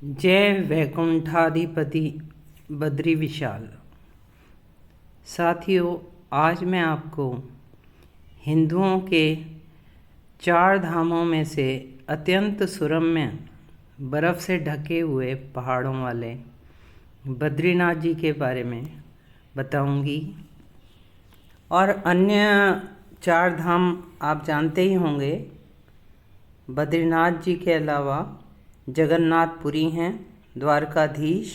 जय वैकुंठाधिपति बद्री विशाल। साथियों, आज मैं आपको हिंदुओं के 4 धामों में से अत्यंत सुरम्य बर्फ़ से ढके हुए पहाड़ों वाले बद्रीनाथ जी के बारे में बताऊंगी। और अन्य 4 धाम आप जानते ही होंगे। बद्रीनाथ जी के अलावा जगन्नाथपुरी हैं, द्वारकाधीश,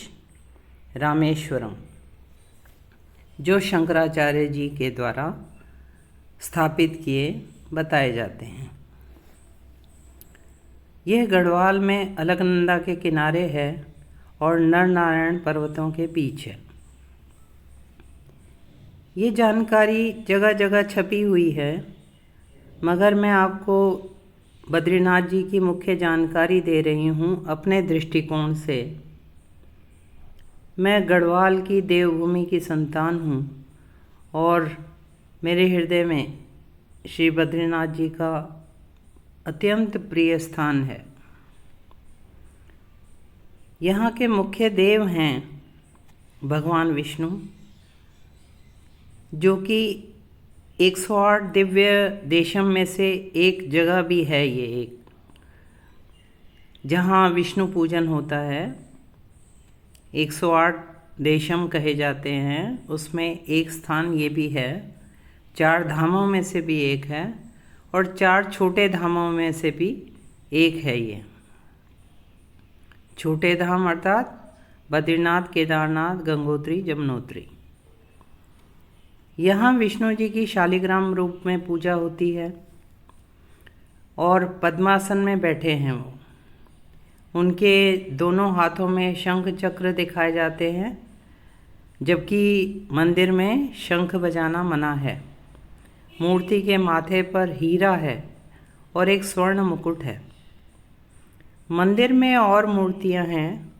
रामेश्वरम, जो शंकराचार्य जी के द्वारा स्थापित किए बताए जाते हैं। यह गढ़वाल में अलकनंदा के किनारे है और नर नारायण पर्वतों के बीच है। ये जानकारी जगह जगह छपी हुई है, मगर मैं आपको बद्रीनाथ जी की मुख्य जानकारी दे रही हूँ अपने दृष्टिकोण से। मैं गढ़वाल की देवभूमि की संतान हूँ और मेरे हृदय में श्री बद्रीनाथ जी का अत्यंत प्रिय स्थान है। यहाँ के मुख्य देव हैं भगवान विष्णु, जो कि 108 दिव्य देशम में से एक जगह भी है। ये एक जहाँ विष्णु पूजन होता है, 108 देशम कहे जाते हैं, उसमें एक स्थान ये भी है। 4 धामों में से भी एक है और 4 छोटे धामों में से भी एक है। ये छोटे धाम अर्थात बद्रीनाथ, केदारनाथ, गंगोत्री, यमुनोत्री। यहाँ विष्णु जी की शालिग्राम रूप में पूजा होती है और पद्मासन में बैठे हैं वो। उनके दोनों हाथों में शंख चक्र दिखाए जाते हैं, जबकि मंदिर में शंख बजाना मना है। मूर्ति के माथे पर हीरा है और एक स्वर्ण मुकुट है। मंदिर में और मूर्तियाँ हैं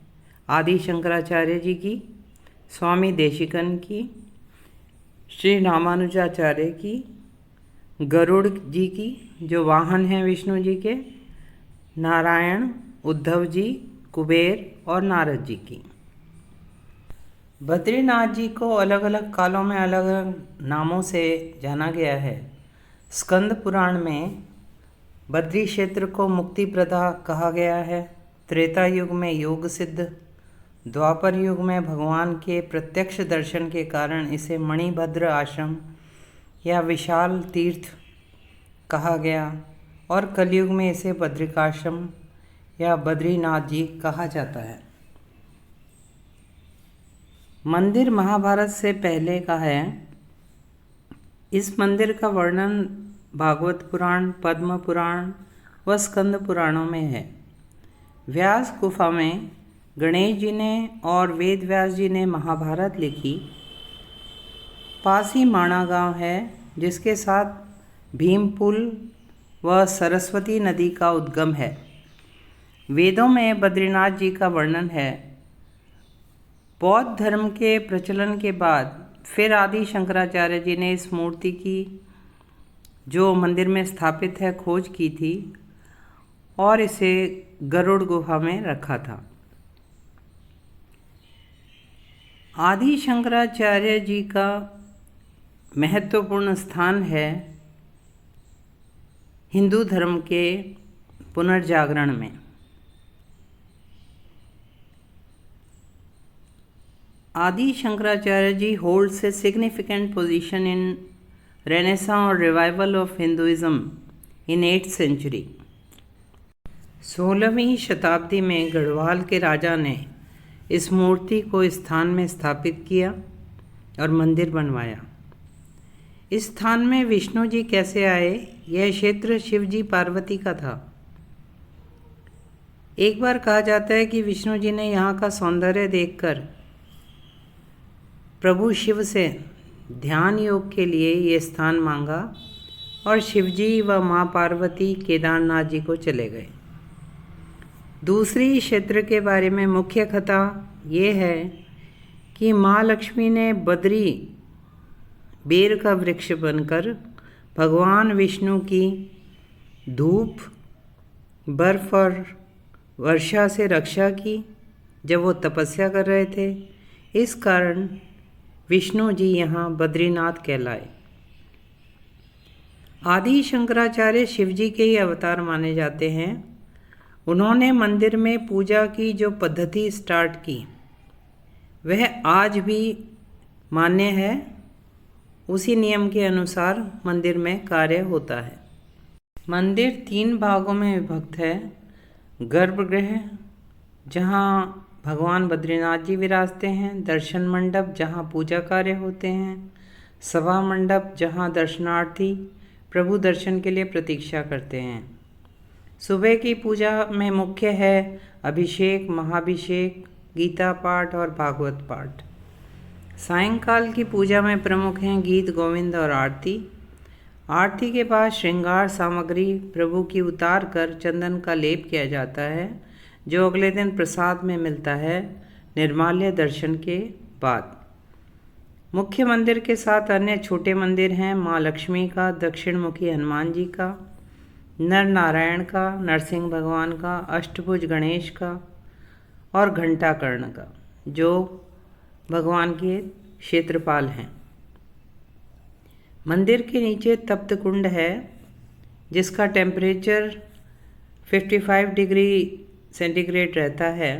आदि शंकराचार्य जी की, स्वामी देशिकन की, श्री रामानुजाचार्य की, गरुड़ जी की जो वाहन हैं विष्णु जी के, नारायण, उद्धव जी, कुबेर और नारद जी की। बद्रीनाथ जी को अलग अलग कालों में अलग अलग नामों से जाना गया है। स्कंद पुराण में बद्री क्षेत्र को मुक्ति प्रदा कहा गया है। त्रेता युग में योग सिद्ध, द्वापर युग में भगवान के प्रत्यक्ष दर्शन के कारण इसे मणिभद्र आश्रम या विशाल तीर्थ कहा गया और कलयुग में इसे बद्रिकाश्रम या बद्रीनाथ जी कहा जाता है। मंदिर महाभारत से पहले का है। इस मंदिर का वर्णन भागवत पुराण, पद्म पुराण व स्कंद पुराणों में है। व्यास गुफा में गणेश जी ने और वेद व्यास जी ने महाभारत लिखी। पास ही माणा गांव है, जिसके साथ भीमपुल व सरस्वती नदी का उद्गम है। वेदों में बद्रीनाथ जी का वर्णन है। बौद्ध धर्म के प्रचलन के बाद फिर आदि शंकराचार्य जी ने इस मूर्ति की, जो मंदिर में स्थापित है, खोज की थी और इसे गरुड़ गुफा में रखा था। आदि शंकराचार्य जी का महत्वपूर्ण स्थान है हिंदू धर्म के पुनर्जागरण में। आदि Shankaracharya ji holds a significant position in Renaissance or revival of Hinduism in 8th century। 16वीं शताब्दी में गढ़वाल के राजा ने इस मूर्ति को इस स्थान में स्थापित किया और मंदिर बनवाया। इस स्थान में विष्णु जी कैसे आए? यह क्षेत्र शिव जी पार्वती का था। एक बार कहा जाता है कि विष्णु जी ने यहाँ का सौंदर्य देखकर प्रभु शिव से ध्यान योग के लिए ये स्थान मांगा और शिव जी व माँ पार्वती केदारनाथ जी को चले गए। दूसरी क्षेत्र के बारे में मुख्य कथा ये है कि माँ लक्ष्मी ने बद्री बेर का वृक्ष बनकर भगवान विष्णु की धूप, बर्फ और वर्षा से रक्षा की जब वो तपस्या कर रहे थे। इस कारण विष्णु जी यहाँ बद्रीनाथ कहलाए। आदि शंकराचार्य शिव जी के ही अवतार माने जाते हैं। उन्होंने मंदिर में पूजा की जो पद्धति स्टार्ट की वह आज भी मान्य है। उसी नियम के अनुसार मंदिर में कार्य होता है। मंदिर 3 भागों में विभक्त है। गर्भगृह जहाँ भगवान बद्रीनाथ जी विराजते हैं, दर्शन मंडप जहाँ पूजा कार्य होते हैं, सभा मंडप जहाँ दर्शनार्थी प्रभु दर्शन के लिए प्रतीक्षा करते हैं। सुबह की पूजा में मुख्य है अभिषेक, महाभिषेक, गीता पाठ और भागवत पाठ। सायंकाल की पूजा में प्रमुख हैं गीत गोविंद और आरती। आरती के बाद श्रृंगार सामग्री प्रभु की उतार कर चंदन का लेप किया जाता है, जो अगले दिन प्रसाद में मिलता है निर्माल्य दर्शन के बाद। मुख्य मंदिर के साथ अन्य छोटे मंदिर हैं माँ लक्ष्मी का, दक्षिण मुखी हनुमान जी का, नर नारायण का, नरसिंह भगवान का, अष्टभुज गणेश का और घंटाकर्ण का, जो भगवान के क्षेत्रपाल हैं। मंदिर के नीचे तप्त कुंड है जिसका टेम्परेचर 55 डिग्री सेंटीग्रेड रहता है,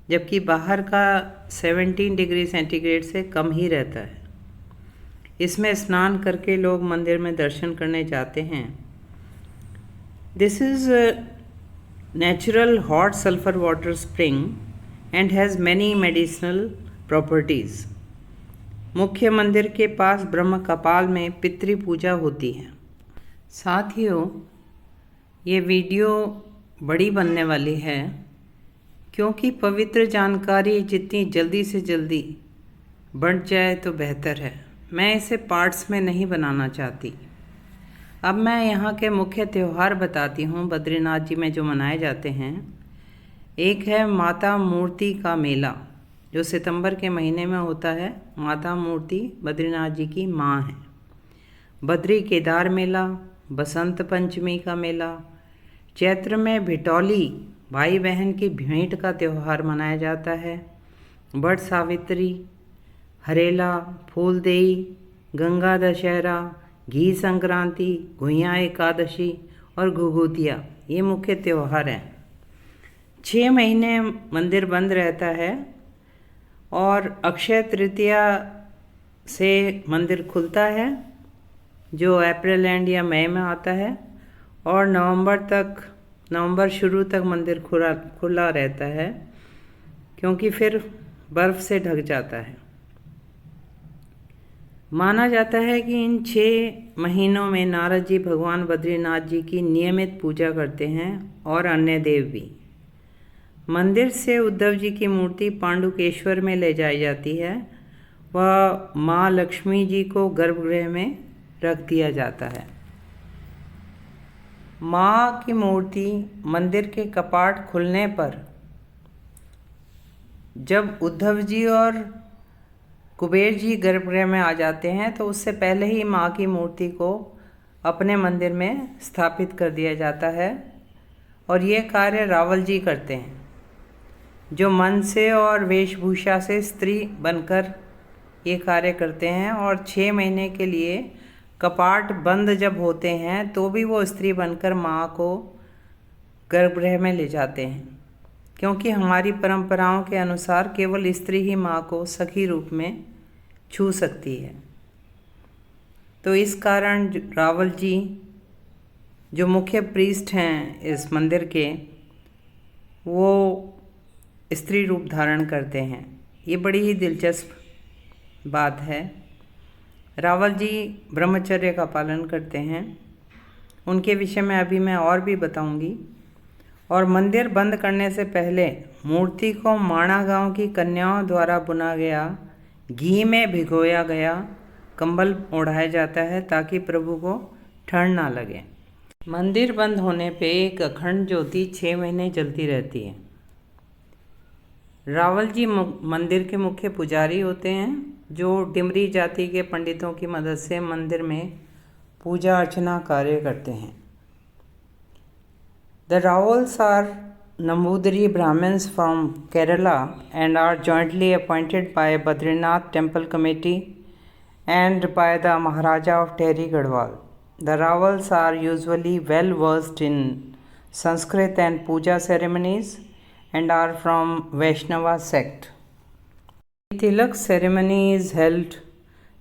जबकि बाहर का 17 डिग्री सेंटीग्रेड से कम ही रहता है। इसमें स्नान करके लोग मंदिर में दर्शन करने जाते हैं। This is natural hot sulphur water spring and has many medicinal properties. मुख्य मंदिर के पास ब्रह्म कपाल में पितृ पूजा होती है। साथियों, ये वीडियो बड़ी बनने वाली है क्योंकि पवित्र जानकारी जितनी जल्दी से जल्दी बढ़ जाए तो बेहतर है। मैं इसे पार्ट्स में नहीं बनाना चाहती। अब मैं यहाँ के मुख्य त्यौहार बताती हूँ बद्रीनाथ जी में जो मनाए जाते हैं। एक है माता मूर्ति का मेला, जो सितंबर के महीने में होता है। माता मूर्ति बद्रीनाथ जी की माँ है। बद्री केदार मेला, बसंत पंचमी का मेला, चैत्र में भिटौली भाई बहन की भेंट का त्यौहार मनाया जाता है। बट सावित्री, हरेला, फूलदेई, गंगा दशहरा, घी संक्रांति, घुइयाँ एकादशी और घुघुतिया ये मुख्य त्यौहार हैं। 6 महीने मंदिर बंद रहता है और अक्षय तृतीया से मंदिर खुलता है, जो अप्रैल एंड या मई में आता है, और नवंबर शुरू तक मंदिर खुला रहता है क्योंकि फिर बर्फ़ से ढक जाता है। माना जाता है कि इन 6 महीनों में नारद जी भगवान बद्रीनाथ जी की नियमित पूजा करते हैं और अन्य देव भी। मंदिर से उद्धव जी की मूर्ति पांडुकेश्वर में ले जाई जाती है। वह माँ लक्ष्मी जी को गर्भगृह में रख दिया जाता है। माँ की मूर्ति मंदिर के कपाट खुलने पर जब उद्धव जी और कुबेर जी गर्भगृह में आ जाते हैं तो उससे पहले ही माँ की मूर्ति को अपने मंदिर में स्थापित कर दिया जाता है। और ये कार्य रावल जी करते हैं, जो मन से और वेशभूषा से स्त्री बनकर ये कार्य करते हैं। और 6 महीने के लिए कपाट बंद जब होते हैं तो भी वो स्त्री बनकर माँ को गर्भगृह में ले जाते हैं, क्योंकि हमारी परंपराओं के अनुसार केवल स्त्री ही माँ को सखी रूप में छू सकती है। तो इस कारण रावल जी, जो मुख्य प्रीस्ट हैं इस मंदिर के, वो स्त्री रूप धारण करते हैं। ये बड़ी ही दिलचस्प बात है। रावल जी ब्रह्मचर्य का पालन करते हैं। उनके विषय में अभी मैं और भी बताऊंगी। और मंदिर बंद करने से पहले मूर्ति को माणा गांव की कन्याओं द्वारा बुना गया, घी में भिगोया गया कंबल ओढ़ाया जाता है ताकि प्रभु को ठंड ना लगे। मंदिर बंद होने पे एक अखंड ज्योति 6 महीने जलती रहती है। रावल जी मंदिर के मुख्य पुजारी होते हैं, जो डिमरी जाति के पंडितों की मदद से मंदिर में पूजा अर्चना कार्य करते हैं। The Rawals are Nambudiri Brahmins from Kerala and are jointly appointed by Badrinath Temple Committee and by the Maharaja of Tehri Garhwal. The Ravals are usually well versed in Sanskrit and puja ceremonies and are from Vaishnava sect. The Tilak ceremony is held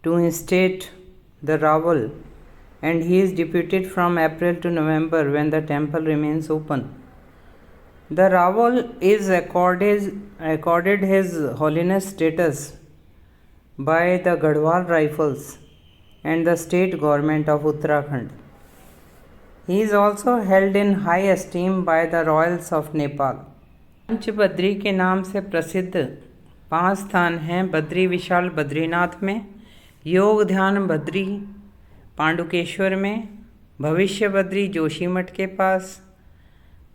to instate the Raval, and he is deputed from April to November when the temple remains open. The Raval is accorded His Holiness status by the Garhwal Rifles and the state government of Uttarakhand. He is also held in high esteem by the royals of Nepal. Panchbadri के नाम से प्रसिद्ध 5 स्थान हैं बद्री विशाल बद्रीनाथ में, योग ध्यान बद्री पांडुकेश्वर में, भविष्य बद्री जोशीमठ के पास,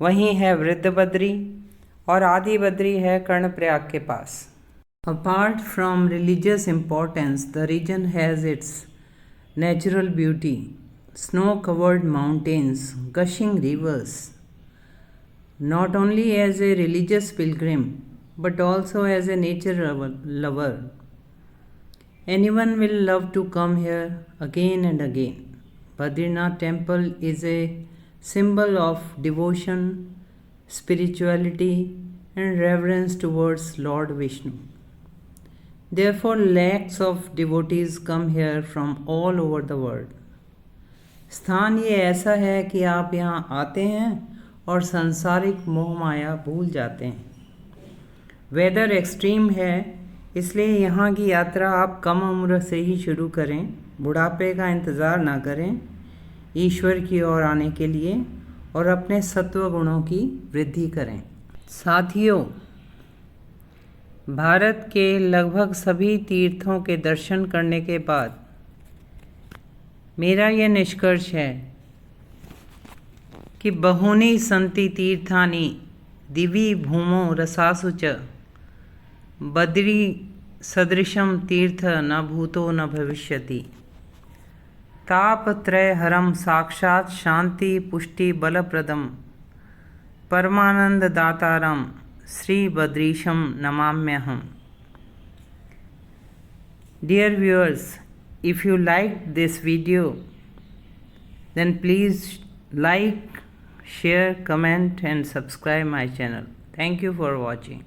वहीं है वृद्ध बद्री और आदि बद्री है कर्णप्रयाग के पास. Apart from religious importance, the region has its natural beauty, snow-covered mountains, gushing rivers. Not only as a religious pilgrim, but also as a nature lover, anyone will love to come here again and again. Badrinath Temple is a symbol of devotion, spirituality, and reverence towards Lord Vishnu. Therefore, lakhs of devotees come here from all over the world. स्थान ये ऐसा है कि आप यहाँ आते हैं और सांसारिक मोह माया भूल जाते हैं. वेदर एक्सट्रीम है, इसलिए यहाँ की यात्रा आप कम उम्र से ही शुरू करें. बुढ़ापे का इंतज़ार ना करें ईश्वर की ओर आने के लिए और अपने सत्व गुणों की वृद्धि करें. साथियों, भारत के लगभग सभी तीर्थों के दर्शन करने के बाद मेरा यह निष्कर्ष है कि बहूनि सन्ति तीर्थानि दिवि भूमौ रसासु च बद्री सदृशं तीर्थ न भूतो न भविष्यति. तापत्रयहरं साक्षात् शांति पुष्टि बलप्रदं परमानंद दातारं श्री बद्रीशं नमाम्यहम्. Dear viewers, if you liked this video, then please like, share, comment and subscribe my channel. Thank you for watching.